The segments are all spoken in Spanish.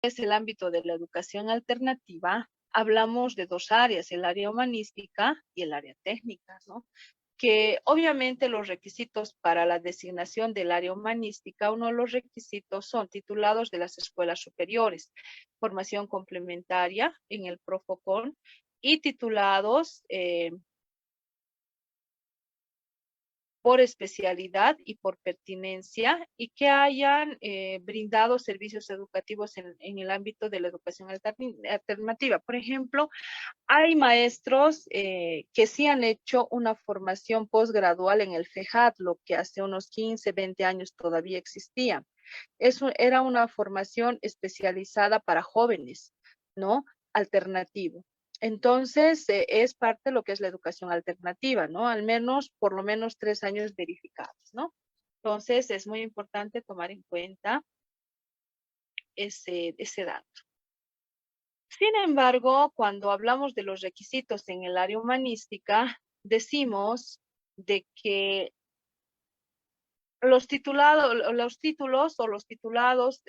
es el ámbito de la educación alternativa, hablamos de dos áreas, el área humanística y el área técnica, ¿no? Que obviamente los requisitos para la designación del área humanística, uno de los requisitos son titulados de las escuelas superiores, formación complementaria en el Profocon y titulados por especialidad y por pertinencia y que hayan brindado servicios educativos en el ámbito de la educación alternativa. Por ejemplo, hay maestros que sí han hecho una formación posgradual en el FEJAT, lo que hace unos 15, 20 años todavía existía. Eso era una formación especializada para jóvenes, ¿no? Alternativo. Entonces, es parte de lo que es la educación alternativa, ¿no? Al menos, por lo menos 3 años verificados, ¿no? Entonces, es muy importante tomar en cuenta ese dato. Sin embargo, cuando hablamos de los requisitos en el área humanística, decimos de que los títulos o los titulados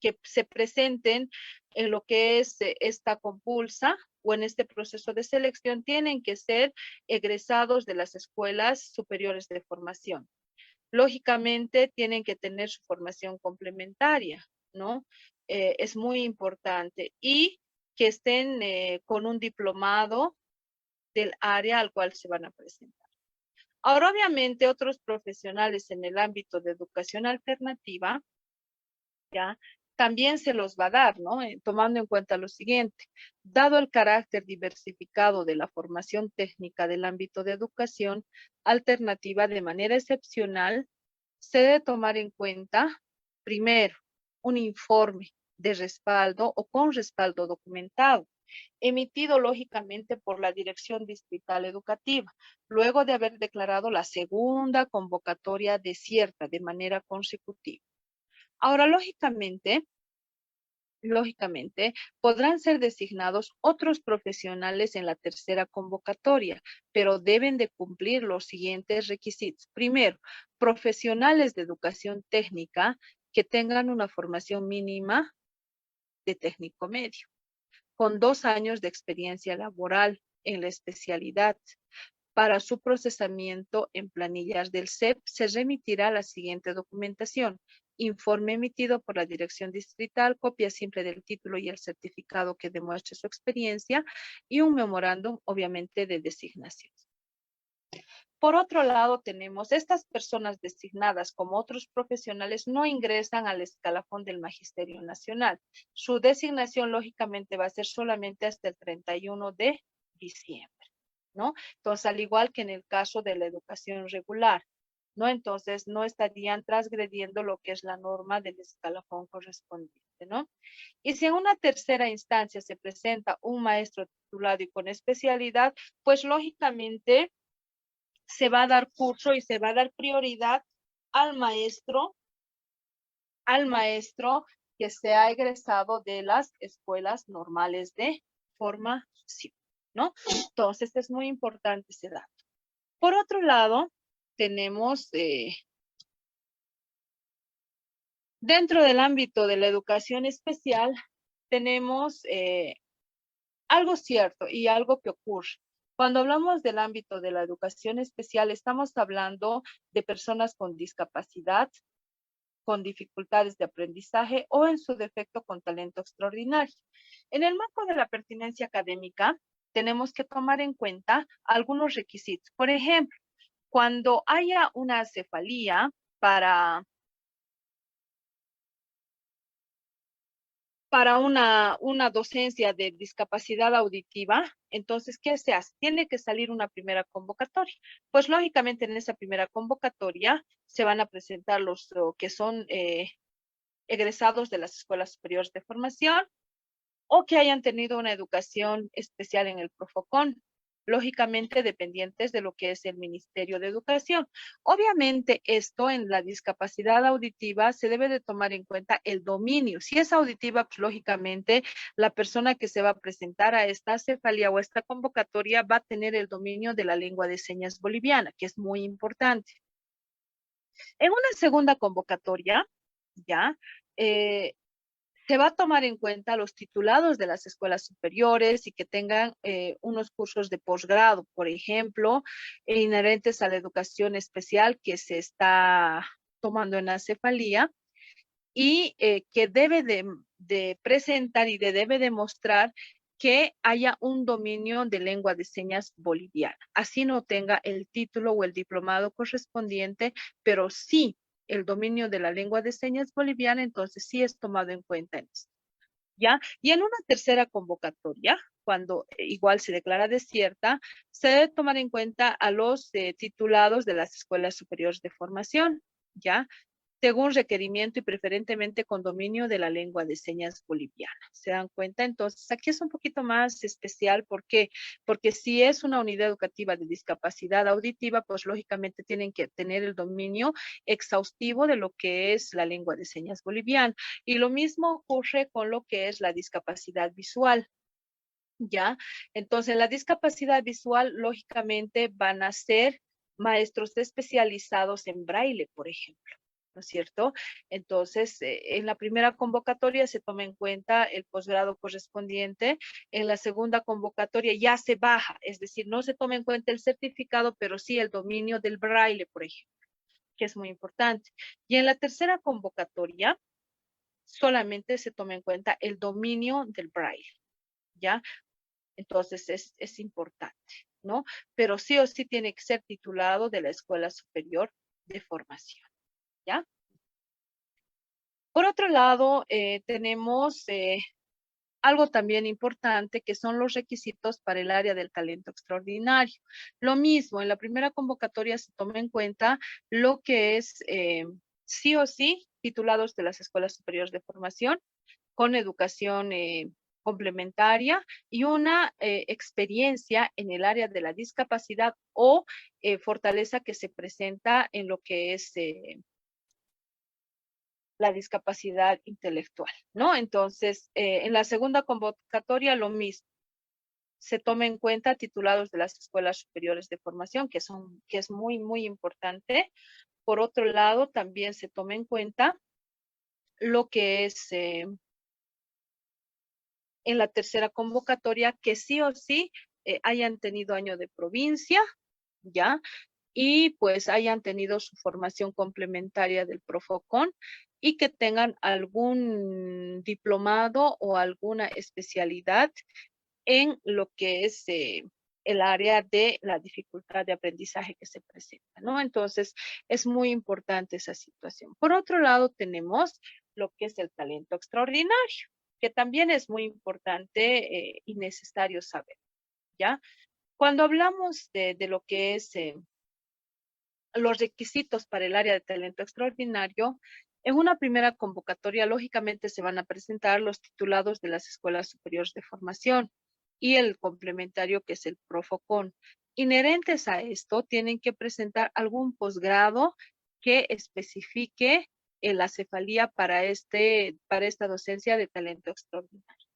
que se presenten en lo que es esta compulsa o en este proceso de selección tienen que ser egresados de las escuelas superiores de formación. Lógicamente tienen que tener su formación complementaria, ¿no? Es muy importante y que estén con un diplomado del área al cual se van a presentar. Ahora, obviamente, otros profesionales en el ámbito de educación alternativa, ¿ya? También se los va a dar, ¿no? Tomando en cuenta lo siguiente, dado el carácter diversificado de la formación técnica del ámbito de educación alternativa de manera excepcional, se debe tomar en cuenta, primero, un informe de respaldo o con respaldo documentado, emitido lógicamente por la Dirección Distrital Educativa, luego de haber declarado la segunda convocatoria desierta de manera consecutiva. Ahora, lógicamente, podrán ser designados otros profesionales en la tercera convocatoria, pero deben de cumplir los siguientes requisitos. Primero, profesionales de educación técnica que tengan una formación mínima de técnico medio, con 2 años de experiencia laboral en la especialidad. Para su procesamiento en planillas del CEP se remitirá la siguiente documentación: informe emitido por la Dirección Distrital, copia simple del título y el certificado que demuestre su experiencia y un memorándum, obviamente, de designación. Por otro lado, tenemos estas personas designadas como otros profesionales no ingresan al escalafón del Magisterio Nacional. Su designación, lógicamente, va a ser solamente hasta el 31 de diciembre. ¿No? Entonces, al igual que en el caso de la educación regular, ¿no? Entonces, no estarían transgrediendo lo que es la norma del escalafón correspondiente, ¿no? Y si en una tercera instancia se presenta un maestro titulado y con especialidad, pues lógicamente se va a dar curso y se va a dar prioridad al maestro que se ha egresado de las escuelas normales de formación, ¿no? Entonces, es muy importante ese dato. Por otro lado, tenemos dentro del ámbito de la educación especial, tenemos algo cierto y algo que ocurre. Cuando hablamos del ámbito de la educación especial, estamos hablando de personas con discapacidad, con dificultades de aprendizaje o en su defecto con talento extraordinario. En el marco de la pertinencia académica, tenemos que tomar en cuenta algunos requisitos. Por ejemplo, cuando haya una cefalía para una docencia de discapacidad auditiva, entonces, ¿qué se hace? Tiene que salir una primera convocatoria. Pues lógicamente en esa primera convocatoria se van a presentar los que son egresados de las escuelas superiores de formación o que hayan tenido una educación especial en el Profocon, lógicamente dependientes de lo que es el Ministerio de Educación. Obviamente esto en la discapacidad auditiva se debe de tomar en cuenta el dominio. Si es auditiva, pues lógicamente la persona que se va a presentar a esta cefalía o a esta convocatoria va a tener el dominio de la lengua de señas boliviana, que es muy importante. En una segunda convocatoria, ya, se va a tomar en cuenta los titulados de las escuelas superiores y que tengan unos cursos de posgrado, por ejemplo, inherentes a la educación especial que se está tomando en la cefalía y que debe de presentar y debe demostrar que haya un dominio de lengua de señas boliviana. Así no tenga el título o el diplomado correspondiente, pero sí el dominio de la lengua de señas boliviana, entonces sí es tomado en cuenta en esto. ¿Ya? Y en una tercera convocatoria, cuando igual se declara desierta, se debe tomar en cuenta a los titulados de las escuelas superiores de formación, ¿ya? Según requerimiento y preferentemente con dominio de la lengua de señas boliviana. ¿Se dan cuenta? Entonces, aquí es un poquito más especial. ¿Por qué? Porque si es una unidad educativa de discapacidad auditiva, pues lógicamente tienen que tener el dominio exhaustivo de lo que es la lengua de señas boliviana. Y lo mismo ocurre con lo que es la discapacidad visual. ¿Ya? Entonces, la discapacidad visual, lógicamente, van a ser maestros especializados en braille, por ejemplo. ¿No es cierto? Entonces, en la primera convocatoria se toma en cuenta el posgrado correspondiente, en la segunda convocatoria ya se baja, es decir, no se toma en cuenta el certificado, pero sí el dominio del braille, por ejemplo, que es muy importante. Y en la tercera convocatoria solamente se toma en cuenta el dominio del braille, ¿ya? Entonces es importante, ¿no? Pero sí o sí tiene que ser titulado de la Escuela Superior de Formación, ¿ya? Por otro lado, tenemos algo también importante que son los requisitos para el área del talento extraordinario. Lo mismo, en la primera convocatoria se toma en cuenta lo que es sí o sí titulados de las escuelas superiores de formación con educación complementaria y una experiencia en el área de la discapacidad o fortaleza que se presenta en lo que es la discapacidad intelectual, ¿no? Entonces, en la segunda convocatoria lo mismo. Se toma en cuenta titulados de las escuelas superiores de formación, que es muy, muy importante. Por otro lado, también se toma en cuenta lo que es en la tercera convocatoria, que sí o sí hayan tenido año de provincia, ¿ya? Y pues hayan tenido su formación complementaria del Profocon y que tengan algún diplomado o alguna especialidad en lo que es el área de la dificultad de aprendizaje que se presenta, ¿no? Entonces, es muy importante esa situación. Por otro lado, tenemos lo que es el talento extraordinario, que también es muy importante y necesario saber, ¿ya? Cuando hablamos de lo que es los requisitos para el área de talento extraordinario, en una primera convocatoria, lógicamente, se van a presentar los titulados de las escuelas superiores de formación y el complementario que es el Profocon. Inherentes a esto, tienen que presentar algún posgrado que especifique la cefalía para esta docencia de talento extraordinario.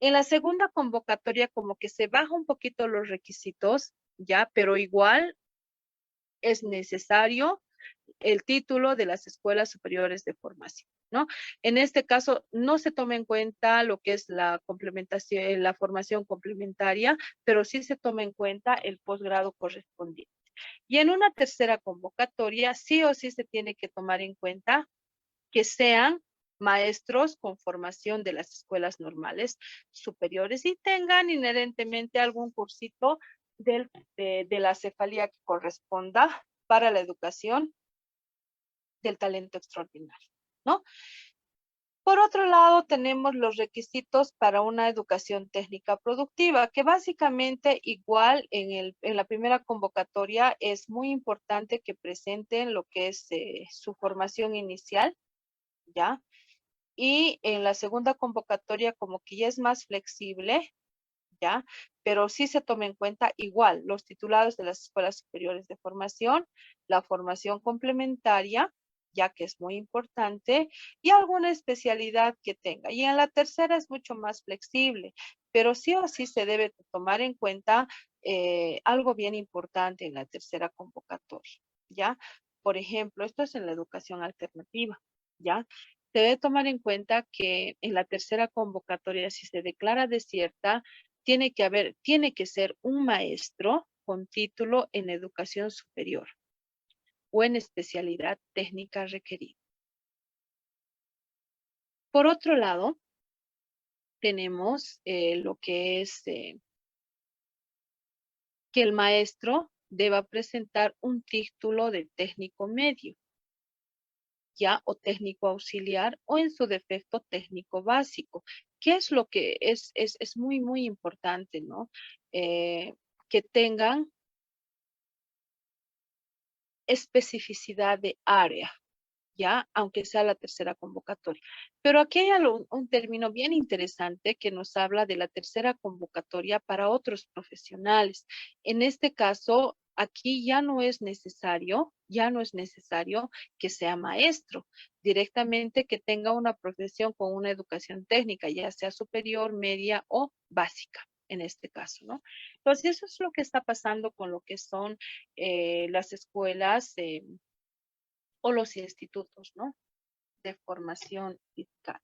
En la segunda convocatoria, como que se baja un poquito los requisitos, ya, pero igual es necesario el título de las escuelas superiores de formación, ¿no? En este caso, no se toma en cuenta lo que es la complementación, la formación complementaria, pero sí se toma en cuenta el posgrado correspondiente. Y en una tercera convocatoria, sí o sí se tiene que tomar en cuenta que sean maestros con formación de las escuelas normales superiores y tengan inherentemente algún cursito de la cefalía que corresponda para la educación del talento extraordinario, ¿no? Por otro lado, tenemos los requisitos para una educación técnica productiva, que básicamente igual en la primera convocatoria es muy importante que presenten lo que es su formación inicial, ¿ya? Y en la segunda convocatoria como que ya es más flexible, ¿ya? Pero sí se toma en cuenta igual los titulados de las escuelas superiores de formación, la formación complementaria, ya que es muy importante, y alguna especialidad que tenga. Y en la tercera es mucho más flexible, pero sí o sí se debe tomar en cuenta algo bien importante en la tercera convocatoria, ¿ya? Por ejemplo, esto es en la educación alternativa, ¿ya? se debe tomar en cuenta que en la tercera convocatoria, si se declara desierta, tiene que ser un maestro con título en educación superior o en especialidad técnica requerida. Por otro lado, tenemos lo que es que el maestro deba presentar un título de técnico medio, ya, o técnico auxiliar, o en su defecto técnico básico. ¿Qué es lo que es muy, muy importante, ¿no? Que tengan especificidad de área, ¿ya? Aunque sea la tercera convocatoria. Pero aquí hay un término bien interesante que nos habla de la tercera convocatoria para otros profesionales. En este caso, aquí ya no es necesario que sea maestro, directamente que tenga una profesión con una educación técnica, ya sea superior, media o básica. En este caso, ¿no? Entonces, eso es lo que está pasando con lo que son las escuelas o los institutos, ¿no? De formación fiscal.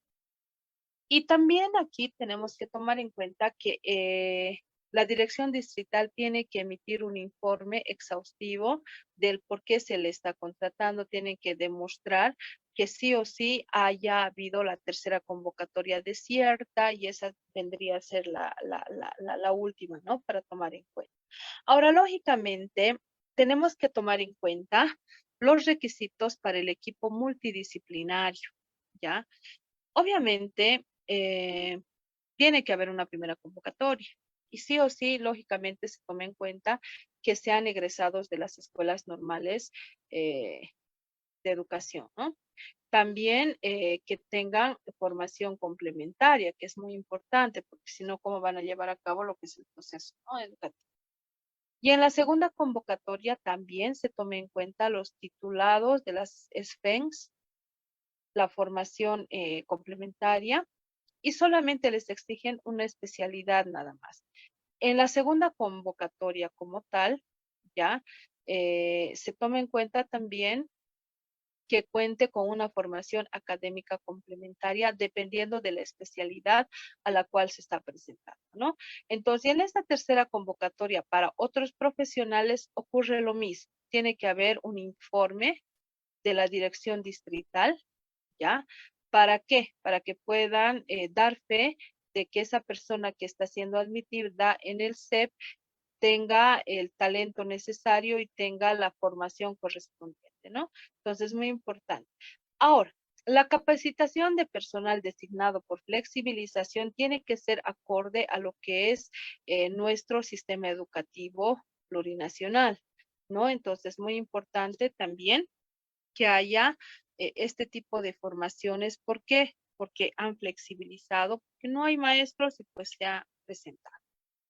Y también aquí tenemos que tomar en cuenta que la dirección distrital tiene que emitir un informe exhaustivo del por qué se le está contratando. Tienen que demostrar que sí o sí haya habido la tercera convocatoria desierta y esa vendría a ser la última, ¿no? Para tomar en cuenta. Ahora, lógicamente, tenemos que tomar en cuenta los requisitos para el equipo multidisciplinario, ¿ya? Obviamente, tiene que haber una primera convocatoria y sí o sí, lógicamente, se toma en cuenta que sean egresados de las escuelas normales de educación, ¿no? También que tengan formación complementaria, que es muy importante, porque si no, ¿cómo van a llevar a cabo lo que es el proceso, ¿no? educativo? Y en la segunda convocatoria también se tome en cuenta los titulados de las SFENS, la formación complementaria, y solamente les exigen una especialidad nada más. En la segunda convocatoria como tal, ya se toma en cuenta también que cuente con una formación académica complementaria dependiendo de la especialidad a la cual se está presentando, ¿no? Entonces, en esta tercera convocatoria para otros profesionales ocurre lo mismo. Tiene que haber un informe de la dirección distrital, ¿ya? ¿Para qué? Para que puedan dar fe de que esa persona que está siendo admitida en el CEP tenga el talento necesario y tenga la formación correspondiente, ¿no? Entonces, muy importante. Ahora, la capacitación de personal designado por flexibilización tiene que ser acorde a lo que es nuestro sistema educativo plurinacional, ¿no? Entonces, muy importante también que haya este tipo de formaciones. ¿Por qué? Porque han flexibilizado, porque no hay maestros y pues se ha presentado.